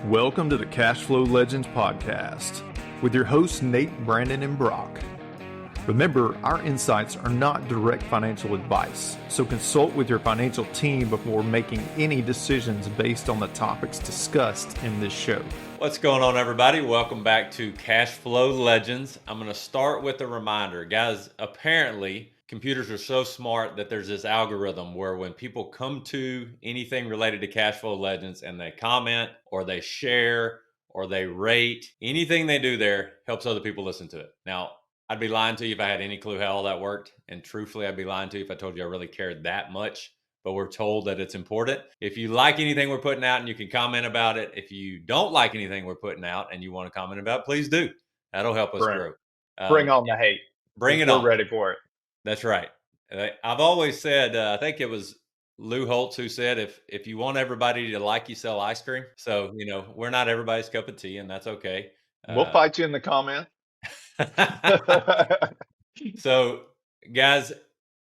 Welcome to the Cash Flow Legends podcast with your hosts Nate, Brandon, and Brock. Remember, our insights are not direct financial advice, so consult with your financial team before making any decisions based on the topics discussed in this show. What's going on, everybody? Welcome back to Cash Flow Legends. I'm going to start with a reminder. Guys, apparently, computers are so smart that there's this algorithm where when people come to anything related to Cash Flow Legends and they comment or they share or they rate, anything they do there helps other people listen to it. Now, I'd be lying to you if I had any clue how all that worked. And truthfully, I'd be lying to you if I told you I really cared that much. But we're told that it's important. If you like anything we're putting out and you can comment about it. If you don't like anything we're putting out and you want to comment about it, please do. That'll help us grow. Bring on the hate. Bring it on. We're ready for it. That's right. I've always said, I think it was Lou Holtz who said, if you want everybody to like you, sell ice cream. So, we're not everybody's cup of tea, and that's okay. We'll fight you in the comment. So, guys,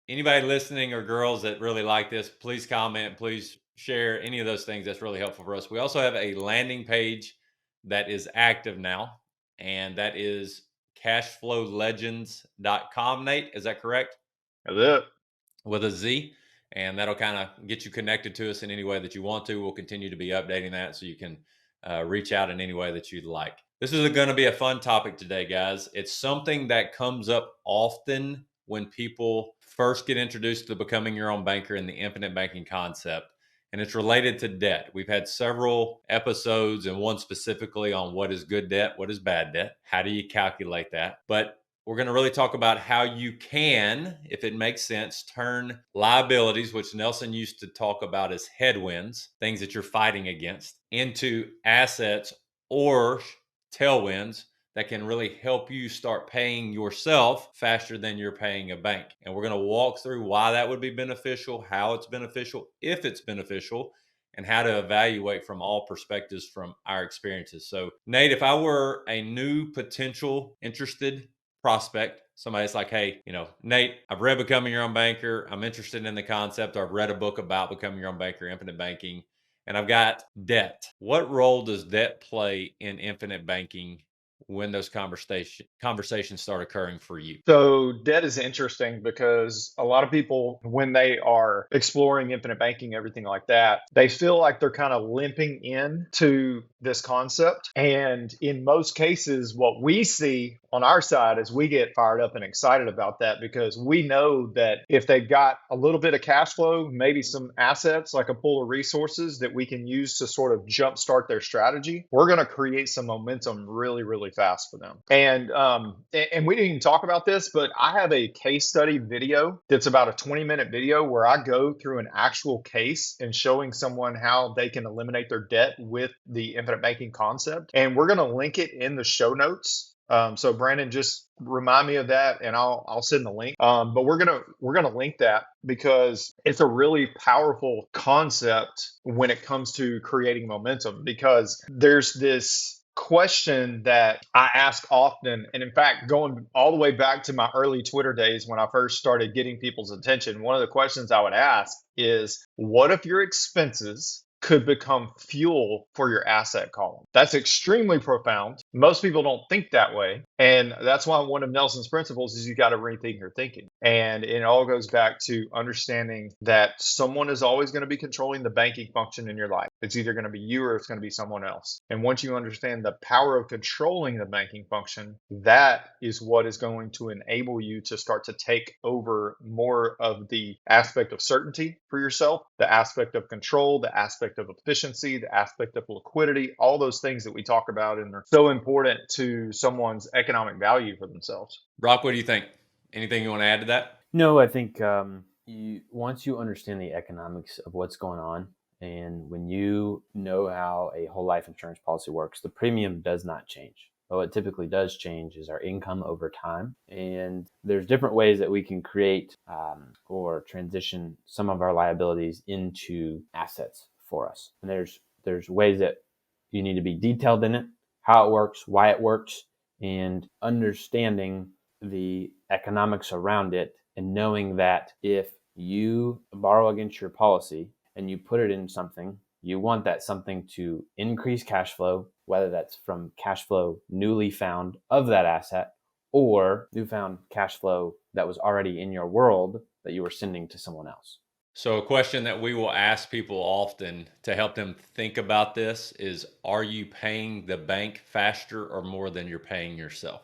anybody listening or girls that really like this, please comment, please share any of those things. That's really helpful for us. We also have a landing page that is active now, and that is cashflowlegends.com. Nate, is that correct? That's it. With a Z. And that'll kind of get you connected to us in any way that you want to. We'll continue to be updating that so you can reach out in any way that you'd like. This is going to be a fun topic today, guys. It's something that comes up often when people first get introduced to becoming your own banker and the infinite banking concept. And it's related to debt. We've had several episodes and one specifically on what is good debt, what is bad debt, how do you calculate that? But we're going to really talk about how you can, if it makes sense, turn liabilities, which Nelson used to talk about as headwinds, things that you're fighting against, into assets or tailwinds that can really help you start paying yourself faster than you're paying a bank. And we're going to walk through why that would be beneficial, how it's beneficial, if it's beneficial, and how to evaluate from all perspectives from our experiences. So, Nate, if I were a new potential interested prospect, somebody's like, hey, Nate, I've read Becoming Your Own Banker. I'm interested in the concept, or I've read a book about becoming your own banker, infinite banking, and I've got debt. What role does debt play in infinite banking when those conversations start occurring for you? So debt is interesting because a lot of people, when they are exploring infinite banking, everything like that, they feel like they're kind of limping into this concept. And in most cases, what we see on our side is we get fired up and excited about that because we know that if they've got a little bit of cash flow, maybe some assets like a pool of resources that we can use to sort of jumpstart their strategy, we're going to create some momentum really, really fast for them. And we didn't even talk about this, but I have a case study video that's about a 20-minute video where I go through an actual case and showing someone how they can eliminate their debt with the infinite banking concept. And we're going to link it in the show notes. So Brandon, just remind me of that, and I'll send the link. But we're gonna link that because it's a really powerful concept when it comes to creating momentum. Because there's this question that I ask often, and in fact, going all the way back to my early Twitter days when I first started getting people's attention, one of the questions I would ask is, what if your expenses could become fuel for your asset column? That's extremely profound. Most people don't think that way. And that's why one of Nelson's principles is you got to rethink your thinking. And it all goes back to understanding that someone is always going to be controlling the banking function in your life. It's either going to be you or it's going to be someone else. And once you understand the power of controlling the banking function, that is what is going to enable you to start to take over more of the aspect of certainty for yourself, the aspect of control, the aspect of efficiency, the aspect of liquidity, all those things that we talk about and are so important to someone's economic value for themselves. Brock, what do you think? Anything you want to add to that? No, I think once you understand the economics of what's going on, and when you know how a whole life insurance policy works, the premium does not change. But what typically does change is our income over time. And there's different ways that we can create or transition some of our liabilities into assets for us. And there's ways that you need to be detailed in it, how it works, why it works, and understanding the economics around it, and knowing that if you borrow against your policy and you put it in something, You want that something to increase cash flow, whether that's from cash flow newly found of that asset or newfound cash flow that was already in your world that you were sending to someone else. So a question that we will ask people often to help them think about this is, are you paying the bank faster or more than you're paying yourself?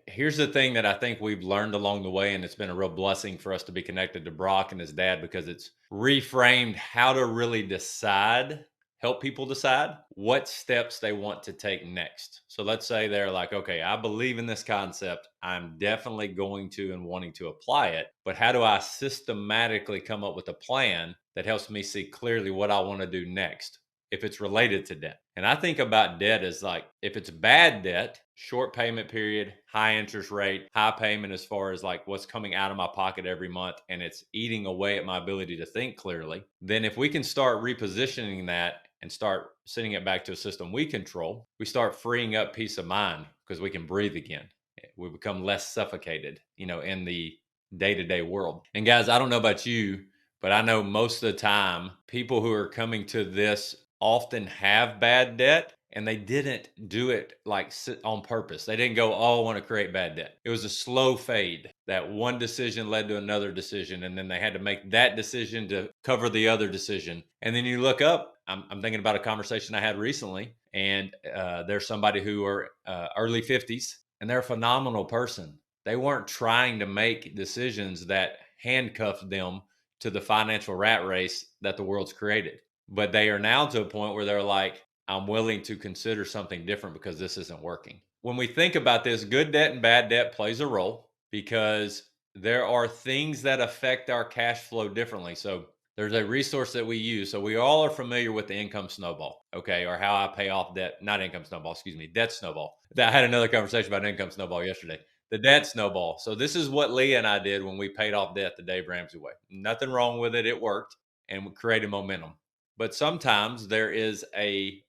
Here's the thing that I think we've learned along the way, and it's been a real blessing for us to be connected to Brock and his dad, because it's reframed how to really decide, help people decide what steps they want to take next. So let's say they're like, okay, I believe in this concept. I'm definitely going to and wanting to apply it, but how do I systematically come up with a plan that helps me see clearly what I want to do next if it's related to debt? And I think about debt as like, if it's bad debt, short payment period, high interest rate, high payment as far as like what's coming out of my pocket every month, and it's eating away at my ability to think clearly, then if we can start repositioning that and start sending it back to a system we control, we start freeing up peace of mind because we can breathe again. We become less suffocated, in the day-to-day world. And guys, I don't know about you, but I know most of the time people who are coming to this often have bad debt, and they didn't do it like on purpose. They didn't go, oh, I want to create bad debt. It was a slow fade. That one decision led to another decision, and then they had to make that decision to cover the other decision. And then you look up, I'm thinking about a conversation I had recently, and there's somebody who are early 50s, and they're a phenomenal person. They weren't trying to make decisions that handcuffed them to the financial rat race that the world's created. But they are now to a point where they're like, I'm willing to consider something different because this isn't working. When we think about this, good debt and bad debt plays a role because there are things that affect our cash flow differently. So there's a resource that we use. So we all are familiar with the income snowball, okay, or how I pay off debt, not income snowball, excuse me, debt snowball. I had another conversation about income snowball yesterday. The debt snowball. So this is what Leah and I did when we paid off debt the Dave Ramsey way. Nothing wrong with it. It worked, and we created momentum. But sometimes there is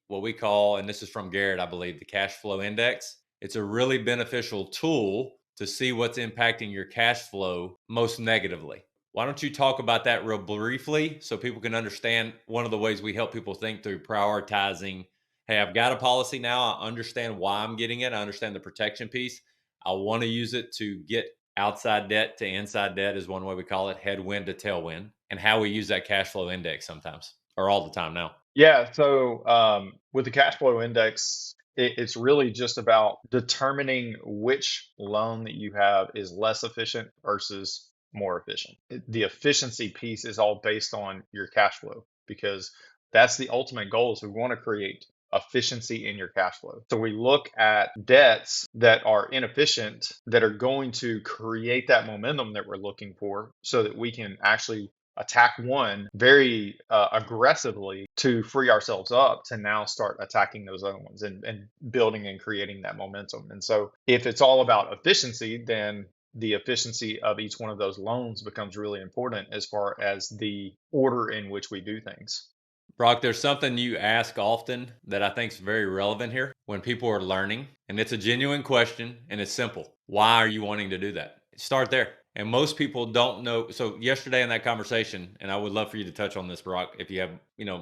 what we call, and this is from Garrett, I believe, the cash flow index. It's a really beneficial tool to see what's impacting your cash flow most negatively. Why don't you talk about that real briefly so people can understand one of the ways we help people think through prioritizing? Hey, I've got a policy now. I understand why I'm getting it. I understand the protection piece. I want to use it to get outside debt to inside debt is one way we call it, headwind to tailwind, and how we use that cash flow index sometimes, or all the time now. Yeah. So with the cash flow index, it's really just about determining which loan that you have is less efficient versus more efficient. The efficiency piece is all based on your cash flow, because that's the ultimate goal, is we want to create efficiency in your cash flow. So we look at debts that are inefficient, that are going to create that momentum that we're looking for, so that we can actually attack one very aggressively to free ourselves up to now start attacking those other ones and building and creating that momentum. And so if it's all about efficiency, then the efficiency of each one of those loans becomes really important as far as the order in which we do things. Brock, there's something you ask often that I think is very relevant here when people are learning, and it's a genuine question, and it's simple. Why are you wanting to do that? Start there. And most people don't know. So yesterday in that conversation, and I would love for you to touch on this, Brock, if you have,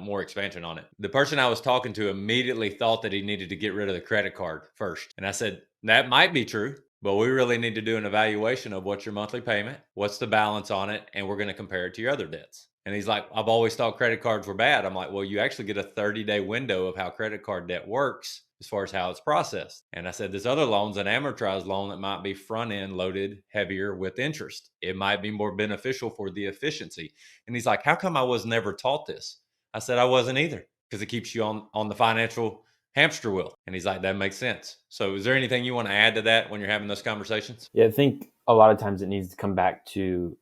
more expansion on it. The person I was talking to immediately thought that he needed to get rid of the credit card first. And I said, that might be true, but we really need to do an evaluation of what's your monthly payment, what's the balance on it, and we're going to compare it to your other debts. And he's like, I've always thought credit cards were bad. I'm like, well, you actually get a 30-day window of how credit card debt works as far as how it's processed. And I said, this other loan's an amortized loan that might be front end loaded heavier with interest. It might be more beneficial for the efficiency. And he's like, how come I was never taught this? I said, I wasn't either, because it keeps you on the financial hamster wheel. And he's like, that makes sense. So is there anything you want to add to that when you're having those conversations? Yeah, I think a lot of times it needs to come back to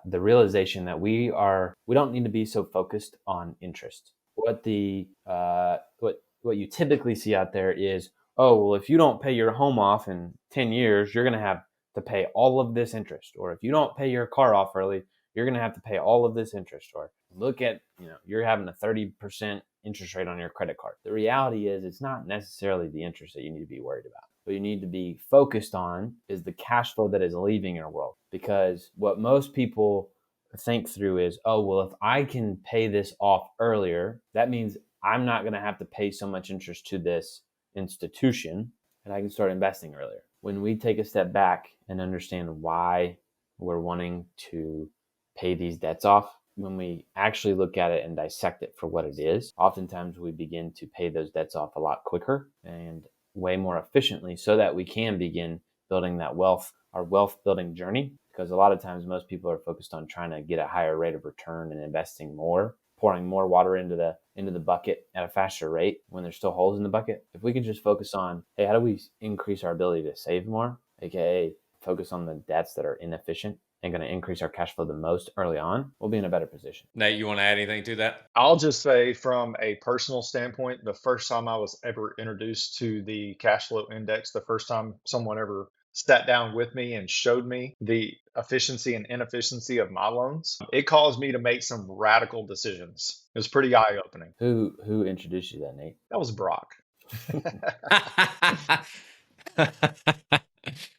the realization that we don't need to be so focused on interest. What you typically see out there is, oh, well, if you don't pay your home off in 10 years, you're going to have to pay all of this interest. Or if you don't pay your car off early, you're going to have to pay all of this interest. Or look at, you're having a 30% interest rate on your credit card. The reality is it's not necessarily the interest that you need to be worried about. What you need to be focused on is the cash flow that is leaving your world. Because what most people think through is, oh, well, if I can pay this off earlier, that means I'm not going to have to pay so much interest to this institution, and I can start investing earlier. When we take a step back and understand why we're wanting to pay these debts off, when we actually look at it and dissect it for what it is, oftentimes we begin to pay those debts off a lot quicker and way more efficiently so that we can begin building that wealth, our wealth building journey. Because a lot of times most people are focused on trying to get a higher rate of return and investing more, pouring more water into the bucket at a faster rate when there's still holes in the bucket. If we could just focus on, hey, how do we increase our ability to save more, aka focus on the debts that are inefficient and going to increase our cash flow the most early on, we'll be in a better position. Nate, you want to add anything to that? I'll just say from a personal standpoint, the first time I was ever introduced to the cash flow index, the first time someone ever sat down with me and showed me the efficiency and inefficiency of my loans, it caused me to make some radical decisions. It was pretty eye-opening. Who introduced you to that, Nate? That was Brock.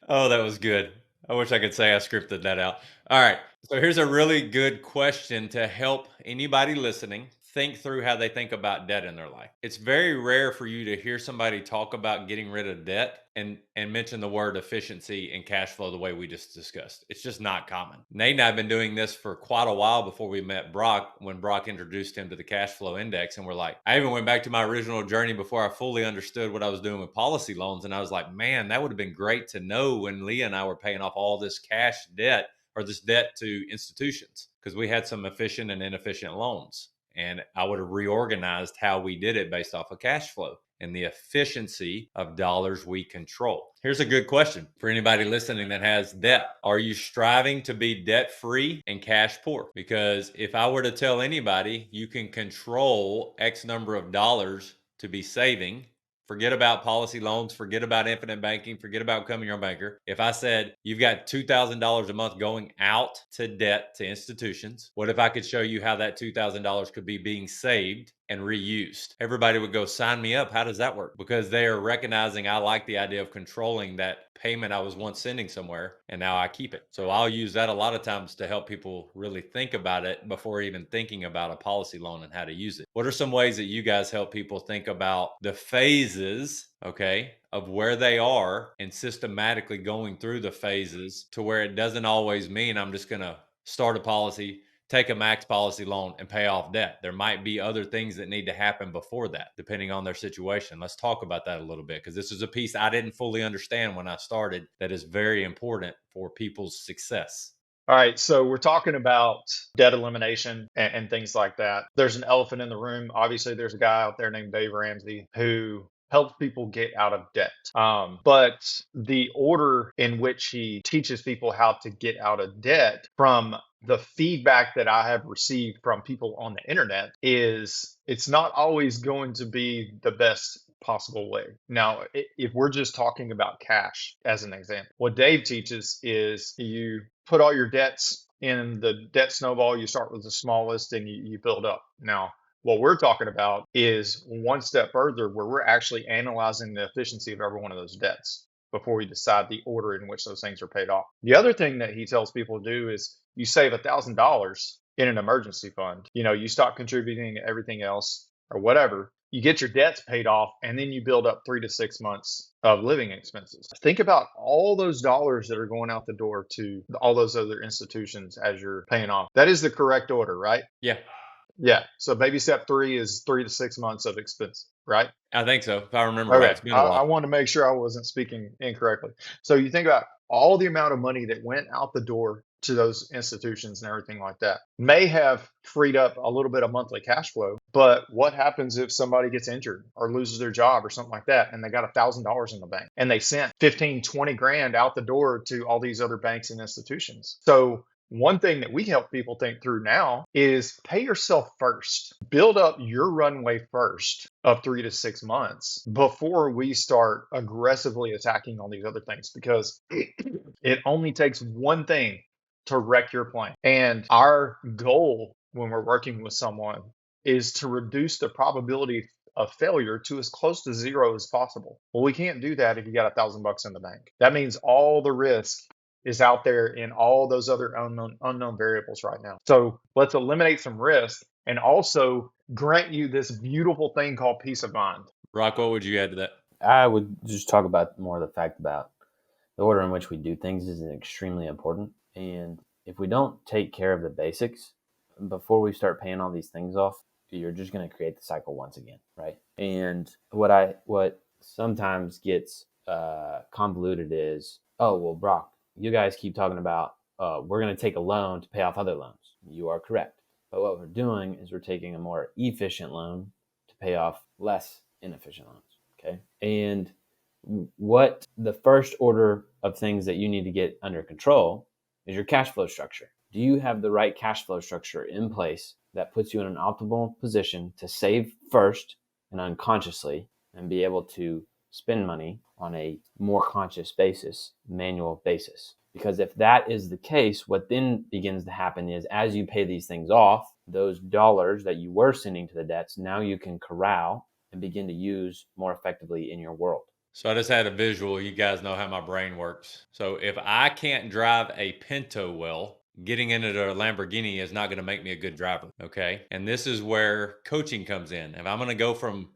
Oh, that was good. I wish I could say I scripted that out. All right. So here's a really good question to help anybody listening think through how they think about debt in their life. It's very rare for you to hear somebody talk about getting rid of debt and mention the word efficiency and cash flow the way we just discussed. It's just not common. Nate and I have been doing this for quite a while before we met Brock, when Brock introduced him to the cash flow index. And we're like, I even went back to my original journey before I fully understood what I was doing with policy loans. And I was like, man, that would have been great to know when Leah and I were paying off all this cash debt or this debt to institutions, because we had some efficient and inefficient loans. And I would have reorganized how we did it based off of cash flow and the efficiency of dollars we control. Here's a good question for anybody listening that has debt. Are you striving to be debt free and cash poor? Because if I were to tell anybody you can control X number of dollars to be saving, forget about policy loans, forget about infinite banking, forget about becoming your own banker. If I said you've got $2,000 a month going out to debt to institutions, what if I could show you how that $2,000 could be being saved and reused? Everybody would go, sign me up. How does that work? Because they are recognizing I like the idea of controlling that payment I was once sending somewhere, and now I keep it. So I'll use that a lot of times to help people really think about it before even thinking about a policy loan and how to use it. What are some ways that you guys help people think about the phases, okay, of where they are and systematically going through the phases to where it doesn't always mean I'm just going to start a policy, take a max policy loan, and pay off debt? There might be other things that need to happen before that, depending on their situation. Let's talk about that a little bit, because this is a piece I didn't fully understand when I started that is very important for people's success. All right, so we're talking about debt elimination and things like that. There's an elephant in the room. Obviously, there's a guy out there named Dave Ramsey who helps people get out of debt. But the order in which he teaches people how to get out of debt, from the feedback that I have received from people on the internet, is it's not always going to be the best possible way. Now, if we're just talking about cash as an example, what Dave teaches is you put all your debts in the debt snowball. You start with the smallest and you build up. Now, what we're talking about is one step further, where we're actually analyzing the efficiency of every one of those debts before we decide the order in which those things are paid off. The other thing that he tells people to do is you save $1,000 in an emergency fund. You stop contributing everything else or whatever. You get your debts paid off, and then you build up 3 to 6 months of living expenses. Think about all those dollars that are going out the door to all those other institutions as you're paying off. That is the correct order, right? Yeah. Yeah. So baby step 3 is 3 to 6 months of expense, right? I think so, if I remember Okay. right. It's been a while. I wanted to make sure I wasn't speaking incorrectly. So you think about all the amount of money that went out the door to those institutions and everything like that may have freed up a little bit of monthly cash flow. But what happens if somebody gets injured or loses their job or something like that, and they got $1,000 in the bank and they sent 15, 20 grand out the door to all these other banks and institutions? So one thing that we help people think through now is pay yourself first. Build up your runway first of 3 to 6 months before we start aggressively attacking all these other things, because it only takes one thing to wreck your plan. And our goal when we're working with someone is to reduce the probability of failure to as close to zero as possible. Well, we can't do that if you got $1,000 in the bank. That means all the risk is out there in all those other unknown variables right now. So let's eliminate some risk and also grant you this beautiful thing called peace of mind. Brock, what would you add to that? I would just talk about more the fact about the order in which we do things is extremely important. And if we don't take care of the basics before we start paying all these things off, you're just going to create the cycle once again, right? And what sometimes gets convoluted is, oh, well, Brock, you guys keep talking about we're going to take a loan to pay off other loans. You are correct. But what we're doing is we're taking a more efficient loan to pay off less inefficient loans. Okay. And what the first order of things that you need to get under control is your cash flow structure. Do you have the right cash flow structure in place that puts you in an optimal position to save first and unconsciously and be able to spend money on a more conscious basis, manual basis? Because if that is the case, what then begins to happen is as you pay these things off, those dollars that you were sending to the debts, now you can corral and begin to use more effectively in your world. So I just had a visual. You guys know how my brain works. So if I can't drive a Pinto well, getting into a Lamborghini is not going to make me a good driver. Okay. And this is where coaching comes in. If I'm going to go from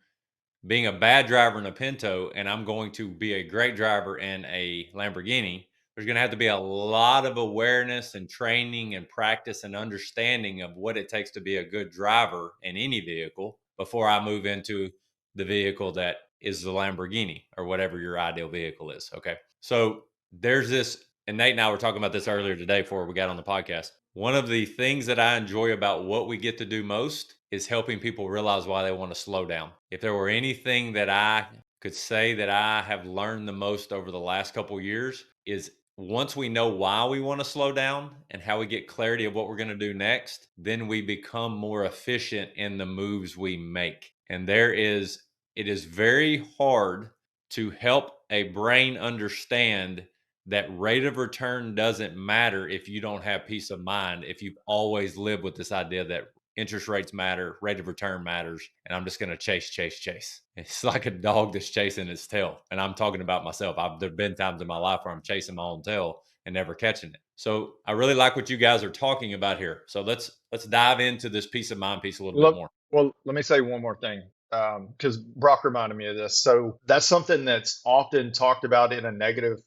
being a bad driver in a Pinto and I'm going to be a great driver in a Lamborghini, there's going to have to be a lot of awareness and training and practice and understanding of what it takes to be a good driver in any vehicle before I move into the vehicle that is the Lamborghini or whatever your ideal vehicle is. Okay. So there's this, and Nate and I were talking about this earlier today before we got on the podcast. One of the things that I enjoy about what we get to do most is helping people realize why they want to slow down. If there were anything that I could say that I have learned the most over the last couple of years is once we know why we want to slow down and how we get clarity of what we're going to do next, then we become more efficient in the moves we make. And it is very hard to help a brain understand that rate of return doesn't matter if you don't have peace of mind, if you've always lived with this idea that interest rates matter, rate of return matters, and I'm just going to chase. It's like a dog that's chasing its tail. And I'm talking about myself. There've been times in my life where I'm chasing my own tail and never catching it. So I really like what you guys are talking about here. So let's dive into this peace of mind piece a little bit more. Well, let me say one more thing, because Brock reminded me of this. So that's something that's often talked about in a negative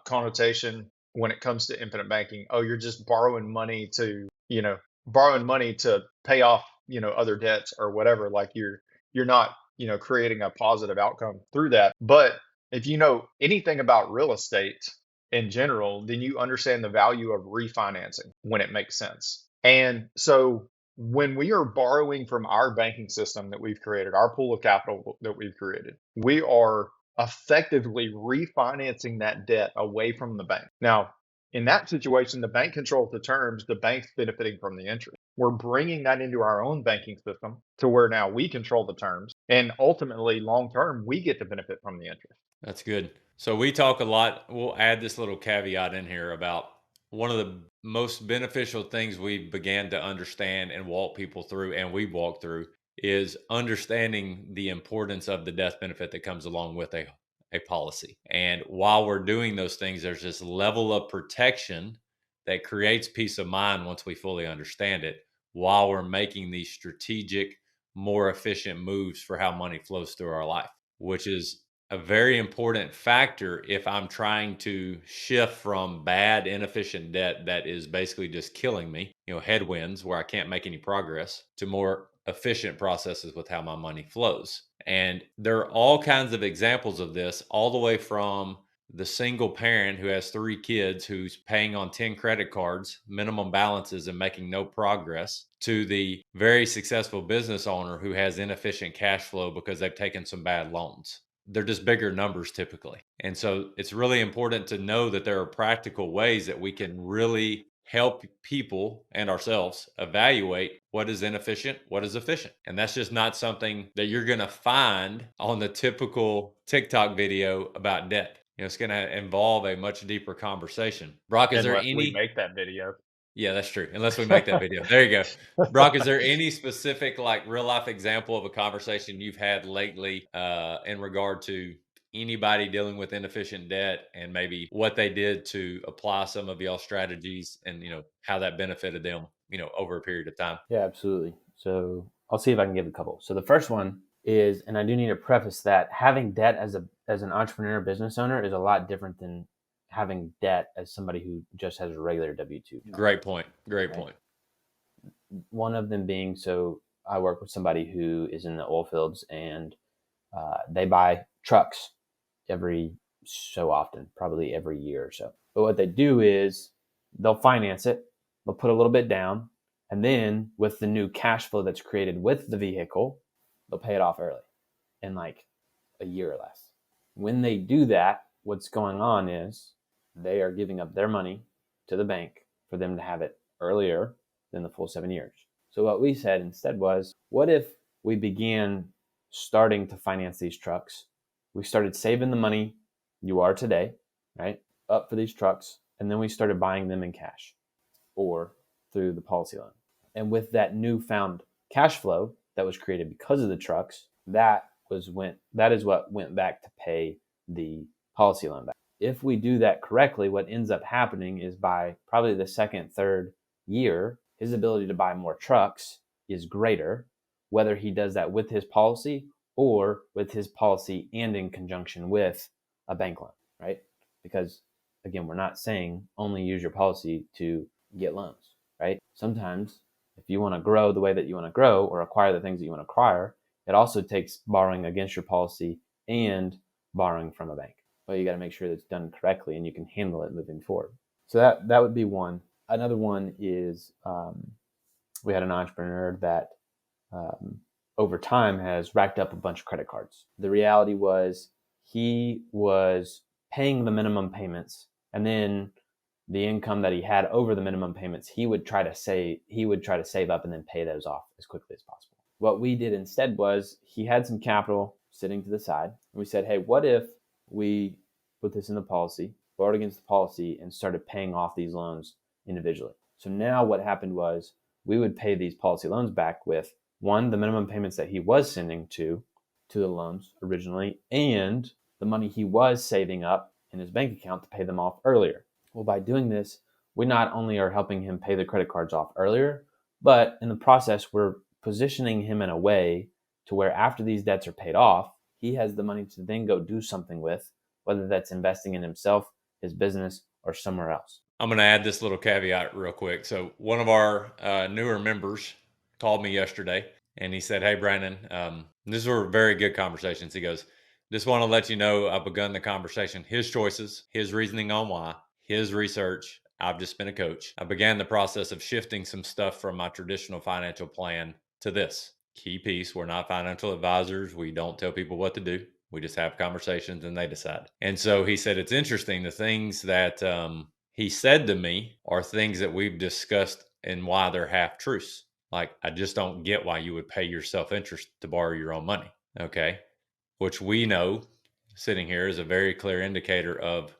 connotation when it comes to infinite banking. Oh, you're just borrowing money to pay off, other debts or whatever. Like you're not, creating a positive outcome through that. But if you know anything about real estate in general, then you understand the value of refinancing when it makes sense. And so when we are borrowing from our banking system that we've created, our pool of capital that we've created, we are effectively refinancing that debt away from the bank. Now, in that situation, the bank controls the terms, the bank's benefiting from the interest. We're bringing that into our own banking system to where now we control the terms. And ultimately, long term, we get to benefit from the interest. That's good. So we talk a lot. We'll add this little caveat in here about one of the most beneficial things we began to understand and walk people through, and we walk through, is understanding the importance of the death benefit that comes along with a policy. And while we're doing those things, there's this level of protection that creates peace of mind once we fully understand it, while we're making these strategic, more efficient moves for how money flows through our life, which is a very important factor if I'm trying to shift from bad, inefficient debt that is basically just killing me, headwinds where I can't make any progress, to more efficient processes with how my money flows. And there are all kinds of examples of this, all the way from the single parent who has 3 kids who's paying on 10 credit cards, minimum balances, and making no progress, to the very successful business owner who has inefficient cash flow because they've taken some bad loans. They're just bigger numbers typically. And so it's really important to know that there are practical ways that we can really help people and ourselves evaluate what is inefficient, what is efficient. And that's just not something that you're going to find on the typical TikTok video about debt. It's going to involve a much deeper conversation. Brock, is Unless there we any? make that video. Yeah, that's true. Unless we make that video. There you go. Brock, is there any specific real life example of a conversation you've had lately in regard to anybody dealing with inefficient debt and maybe what they did to apply some of y'all strategies and how that benefited them over a period of time? Yeah, absolutely. So I'll see if I can give a couple. So the first one is, and I do need to preface that having debt as an entrepreneur business owner is a lot different than having debt as somebody who just has a regular W-2 job. Great point. Great Right. point. One of them being, so I work with somebody who is in the oil fields, and they buy trucks every so often, probably every year or so. But what they do is they'll finance it, they'll put a little bit down, and then with the new cash flow that's created with the vehicle, they'll pay it off early in like a year or less. When they do that, what's going on is they are giving up their money to the bank for them to have it earlier than the full 7 years. So what we said instead was, what if we began starting to finance these trucks? We started saving the money you are today, right, up for these trucks, and then we started buying them in cash or through the policy loan. And with that newfound cash flow that was created because of the trucks, that is what went back to pay the policy loan back. If we do that correctly, what ends up happening is by probably the second, third year, his ability to buy more trucks is greater, whether he does that with his policy or with his policy and in conjunction with a bank loan, right? Because again, we're not saying only use your policy to get loans, right? Sometimes if you want to grow the way that you want to grow or acquire the things that you want to acquire, it also takes borrowing against your policy and borrowing from a bank. But you got to make sure that it's done correctly and you can handle it moving forward. So that would be one. Another one is we had an entrepreneur that over time has racked up a bunch of credit cards. The reality was he was paying the minimum payments, and then the income that he had over the minimum payments, he would try to save up and then pay those off as quickly as possible. What we did instead was he had some capital sitting to the side. And we said, hey, what if we put this in the policy, borrowed against the policy, and started paying off these loans individually? So now what happened was we would pay these policy loans back with, one, the minimum payments that he was sending to the loans originally, and the money he was saving up in his bank account to pay them off earlier. Well, by doing this, we not only are helping him pay the credit cards off earlier, but in the process, we're positioning him in a way to where after these debts are paid off, he has the money to then go do something with, whether that's investing in himself, his business, or somewhere else. I'm going to add this little caveat real quick. So one of our newer members called me yesterday and he said, hey, Brandon, these were very good conversations. He goes, just want to let you know I've begun the conversation. His choices, his reasoning on why, his research. I've just been a coach. I began the process of shifting some stuff from my traditional financial plan to this. Key piece, we're not financial advisors. We don't tell people what to do. We just have conversations and they decide. And so he said, it's interesting. The things that he said to me are things that we've discussed and why they're half truths. Like, I just don't get why you would pay yourself interest to borrow your own money. Okay. Which we know sitting here is a very clear indicator of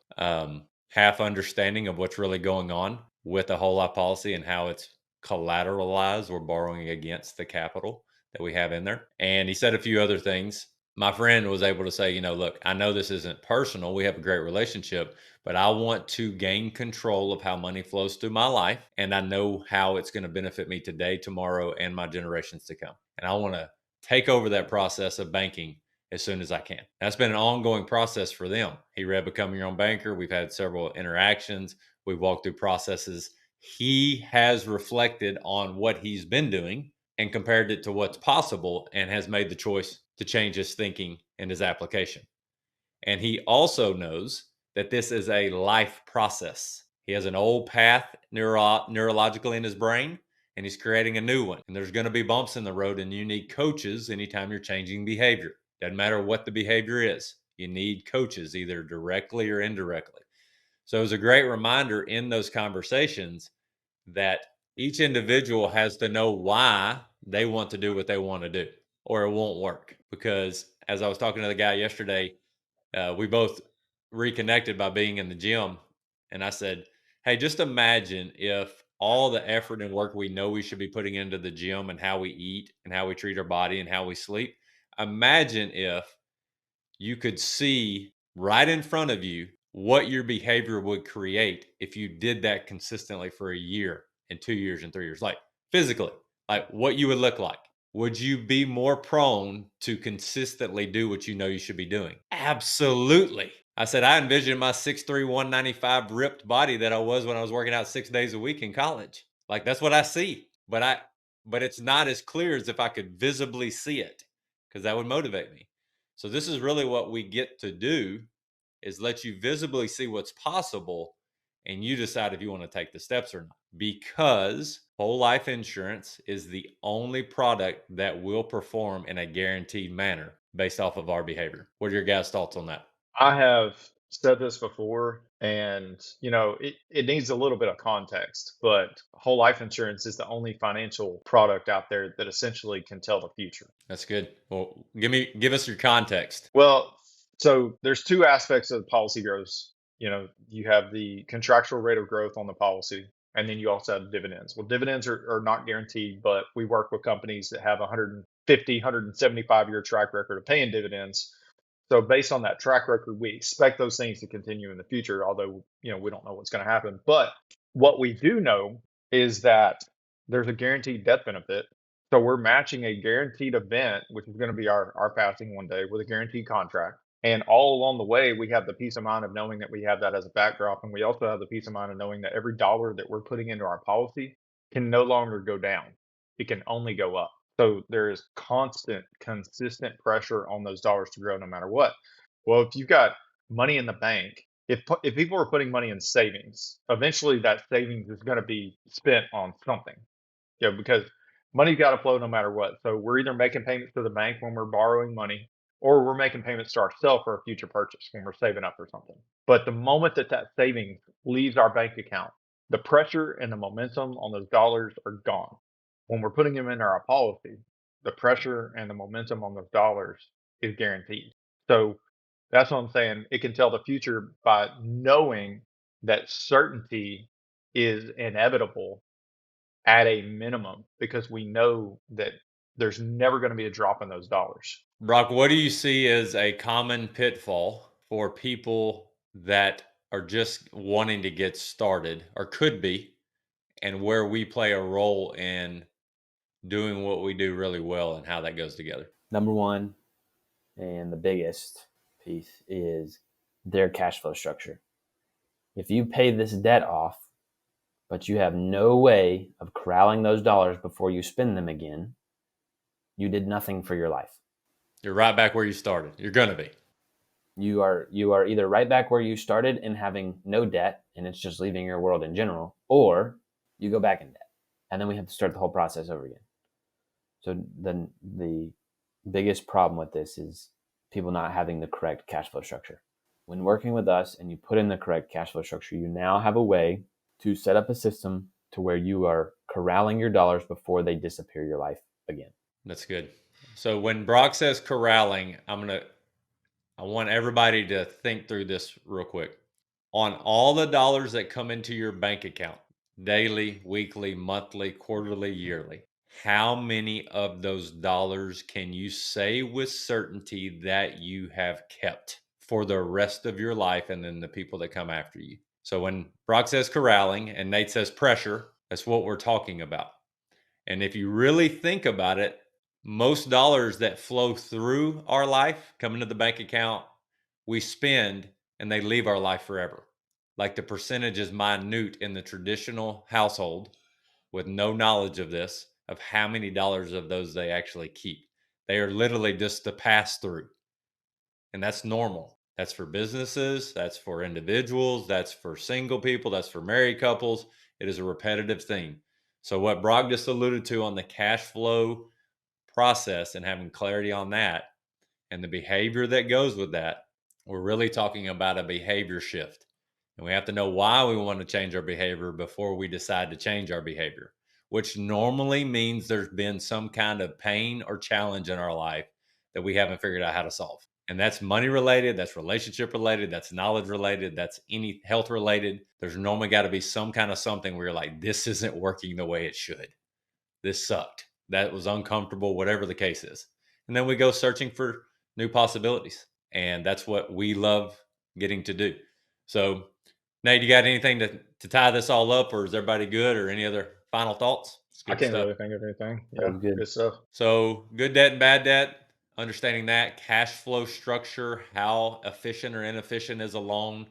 half understanding of what's really going on with the whole life policy and how it's collateralized or borrowing against the capital that we have in there. And he said a few other things. My friend was able to say, look, I know this isn't personal. We have a great relationship, but I want to gain control of how money flows through my life. And I know how it's going to benefit me today, tomorrow, and my generations to come. And I want to take over that process of banking as soon as I can. That's been an ongoing process for them. He read Become Your Own Banker. We've had several interactions. We've walked through processes. He has reflected on what he's been doing and compared it to what's possible and has made the choice to change his thinking and his application. And he also knows that this is a life process. He has an old path neurologically in his brain, and he's creating a new one. And there's going to be bumps in the road, and you need coaches anytime you're changing behavior. Doesn't matter what the behavior is. You need coaches either directly or indirectly. So it was a great reminder in those conversations that each individual has to know why they want to do what they want to do, or it won't work. Because as I was talking to the guy yesterday, we both reconnected by being in the gym. And I said, hey, just imagine if all the effort and work we know we should be putting into the gym and how we eat and how we treat our body and how we sleep. Imagine if you could see right in front of you what your behavior would create if you did that consistently for a year and 2 years and 3 years, like physically, like what you would look like. Would you be more prone to consistently do what you know you should be doing? Absolutely. I said, I envisioned my 6'3", 195 ripped body that I was when I was working out 6 days a week in college. Like that's what I see. But it's not as clear as if I could visibly see it, because that would motivate me. So this is really what we get to do, is let you visibly see what's possible, and you decide if you want to take the steps or not. Because whole life insurance is the only product that will perform in a guaranteed manner based off of our behavior. What are your guys' thoughts on that? I have said this before, and it needs a little bit of context, but whole life insurance is the only financial product out there that essentially can tell the future. That's good. Well, give us your context. Well, so there's two aspects of the policy growth. You have the contractual rate of growth on the policy, and then you also have dividends. Well, dividends are not guaranteed, but we work with companies that have 150, 175-year track record of paying dividends. So based on that track record, we expect those things to continue in the future, although, we don't know what's going to happen. But what we do know is that there's a guaranteed death benefit. So we're matching a guaranteed event, which is going to be our passing one day, with a guaranteed contract. And all along the way, we have the peace of mind of knowing that we have that as a backdrop. And we also have the peace of mind of knowing that every dollar that we're putting into our policy can no longer go down. It can only go up. So there is consistent pressure on those dollars to grow no matter what. Well, if you've got money in the bank, if people are putting money in savings, eventually that savings is going to be spent on something. Because money's got to flow no matter what. So we're either making payments to the bank when we're borrowing money, or we're making payments to ourselves for a future purchase when we're saving up for something. But the moment that savings leaves our bank account, the pressure and the momentum on those dollars are gone. When we're putting them into our policy, the pressure and the momentum on those dollars is guaranteed. So that's what I'm saying. It can tell the future by knowing that certainty is inevitable at a minimum, because we know that there's never going to be a drop in those dollars. Brock, what do you see as a common pitfall for people that are just wanting to get started, or could be, and where we play a role in doing what we do really well and how that goes together? Number one, and the biggest piece, is their cash flow structure. If you pay this debt off, but you have no way of corralling those dollars before you spend them again, you did nothing for your life. You're right back where you started. You're going to be. You are either right back where you started and having no debt, and it's just leaving your world in general, or you go back in debt, and then we have to start the whole process over again. So then the biggest problem with this is people not having the correct cash flow structure. When working with us and you put in the correct cash flow structure, you now have a way to set up a system to where you are corralling your dollars before they disappear your life again. That's good. So when Brock says corralling, I want everybody to think through this real quick. On all the dollars that come into your bank account, daily, weekly, monthly, quarterly, yearly, how many of those dollars can you say with certainty that you have kept for the rest of your life and then the people that come after you? So when Brock says corralling and Nate says pressure, that's what we're talking about. And if you really think about it, most dollars that flow through our life come into the bank account, we spend, and they leave our life forever. Like the percentage is minute in the traditional household with no knowledge of this, of how many dollars of those they actually keep. They are literally just the pass through. And that's normal. That's for businesses, that's for individuals, that's for single people, that's for married couples. It is a repetitive thing. So what Brock just alluded to on the cash flow process and having clarity on that and the behavior that goes with that, we're really talking about a behavior shift. And we have to know why we want to change our behavior before we decide to change our behavior, which normally means there's been some kind of pain or challenge in our life that we haven't figured out how to solve. And that's money related, that's relationship related, that's knowledge related, that's any health related. There's normally got to be some kind of something where you're like, this isn't working the way it should. This sucked. That was uncomfortable, whatever the case is. And then we go searching for new possibilities. And that's what we love getting to do. So, Nate, you got anything to tie this all up, or is everybody good, or any other final thoughts? It's I good can't stuff. really think of anything. That Yeah, was good. good stuff. So good debt and bad debt, understanding that, cash flow structure, how efficient or inefficient is a loan,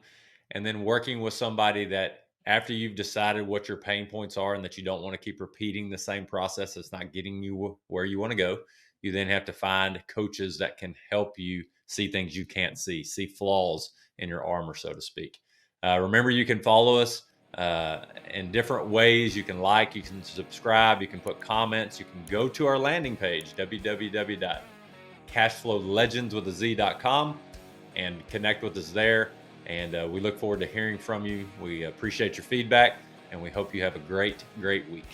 and then working with somebody that after you've decided what your pain points are and that you don't want to keep repeating the same process that's not getting you where you want to go, you then have to find coaches that can help you see things you can't see flaws in your armor, so to speak. Remember, you can follow us in different ways. You can you can subscribe, you can put comments, you can go to our landing page, www.cashflowlegendswithaz.com, and connect with us there. And we look forward to hearing from you. We appreciate your feedback, and we hope you have a great week.